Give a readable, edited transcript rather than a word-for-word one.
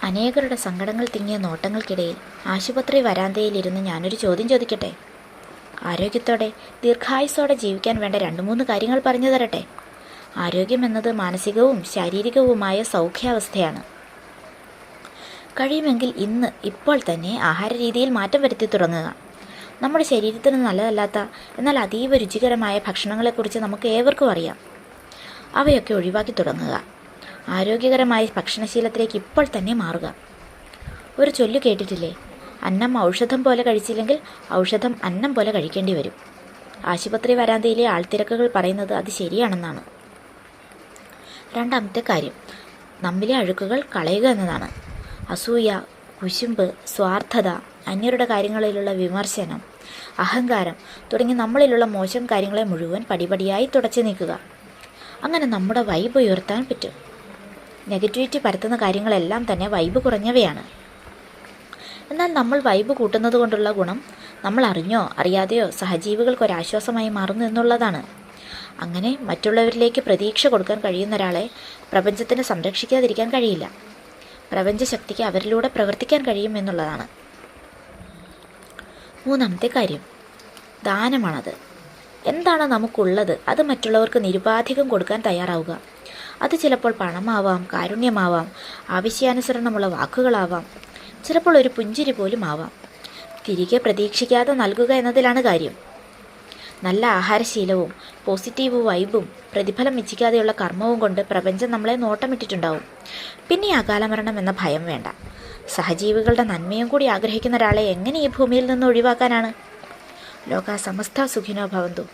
അനേകരുടെ സങ്കടങ്ങൾ തിങ്ങിയ നോട്ടങ്ങൾക്കിടയിൽ ആശുപത്രി വരാന്തയിലിരുന്ന് ഞാനൊരു ചോദ്യം ചോദിക്കട്ടെ? ആരോഗ്യത്തോടെ ദീർഘായുസ്സോടെ ജീവിക്കാൻ വേണ്ട 2-3 കാര്യങ്ങൾ പറഞ്ഞു തരട്ടെ. ആരോഗ്യം എന്നത് മാനസികവും ശാരീരികവുമായ സൗഖ്യാവസ്ഥയാണ്. കഴിയുമെങ്കിൽ ഇപ്പോൾ തന്നെ ആഹാര രീതിയിൽ മാറ്റം വരുത്തി തുടങ്ങുക. നമ്മുടെ ശരീരത്തിന് നല്ലതല്ലാത്ത എന്നാൽ അതീവ രുചികരമായ ഭക്ഷണങ്ങളെക്കുറിച്ച് നമുക്ക് ഏവർക്കും അറിയാം. അവയൊക്കെ ഒഴിവാക്കി തുടങ്ങുക. ആരോഗ്യകരമായ ഭക്ഷണശീലത്തിലേക്ക് ഇപ്പോൾ തന്നെ മാറുക. ഒരു ചൊല്ലു കേട്ടിട്ടില്ലേ? അന്നം ഔഷധം പോലെ കഴിച്ചില്ലെങ്കിൽ ഔഷധം അന്നം പോലെ കഴിക്കേണ്ടി വരും. ആശുപത്രി വരാന്തയിലെ ആൾത്തിരക്കുകൾ പറയുന്നത് അത് ശരിയാണെന്നാണ്. 2ാമത്തെ കാര്യം നമ്മിലെ അഴുക്കുകൾ കളയുക എന്നതാണ്. അസൂയ, കുശുമ്പ്, സ്വാർത്ഥത, അന്യരുടെ കാര്യങ്ങളിലുള്ള വിമർശനം, അഹങ്കാരം തുടങ്ങി നമ്മളിലുള്ള മോശം കാര്യങ്ങളെ മുഴുവൻ പടിപടിയായി തുടച്ചു നീക്കുക. അങ്ങനെ നമ്മുടെ വൈബ് ഉയർത്താൻ പറ്റും. നെഗറ്റിവിറ്റി പരത്തുന്ന കാര്യങ്ങളെല്ലാം തന്നെ വൈബ് കുറഞ്ഞവയാണ്. എന്നാൽ നമ്മൾ വൈബ് കൂട്ടുന്നത് കൊണ്ടുള്ള ഗുണം നമ്മൾ അറിഞ്ഞോ അറിയാതെയോ സഹജീവികൾക്കൊരാശ്വാസമായി മാറുന്നു എന്നുള്ളതാണ്. അങ്ങനെ മറ്റുള്ളവരിലേക്ക് പ്രതീക്ഷ കൊടുക്കാൻ കഴിയുന്ന ഒരാളെ പ്രപഞ്ചത്തിന് സംരക്ഷിക്കാതിരിക്കാൻ കഴിയില്ല. പ്രപഞ്ചശക്തിക്ക് അവരിലൂടെ പ്രവർത്തിക്കാൻ കഴിയും എന്നുള്ളതാണ്. 3ാമത്തെ കാര്യം ദാനമാണത്. എന്താണ് നമുക്കുള്ളത് അത് മറ്റുള്ളവർക്ക് നിരുപാധികം കൊടുക്കാൻ തയ്യാറാവുക. അത് ചിലപ്പോൾ പണമാവാം, കാരുണ്യമാവാം, ആവശ്യാനുസരണമുള്ള വാക്കുകളാവാം, ചിലപ്പോൾ ഒരു പുഞ്ചിരി പോലും ആവാം. തിരികെ പ്രതീക്ഷിക്കാതെ നൽകുക എന്നതിലാണ് കാര്യം. നല്ല ആഹാരശീലവും പോസിറ്റീവ് വൈബും പ്രതിഫലം ഇച്ഛിക്കാതെയുള്ള കർമ്മവും കൊണ്ട് പ്രപഞ്ചം നമ്മളെ നോട്ടമിട്ടിട്ടുണ്ടാവും. പിന്നെ അകാലമരണം എന്ന ഭയം വേണ്ട. സഹജീവികളുടെ നന്മയും കൂടി ആഗ്രഹിക്കുന്ന ഒരാളെ എങ്ങനെ ഈ ഭൂമിയിൽ നിന്ന് ഒഴിവാക്കാനാണ്? ലോക സമസ്ത സുഖിനോ ഭവന്തു.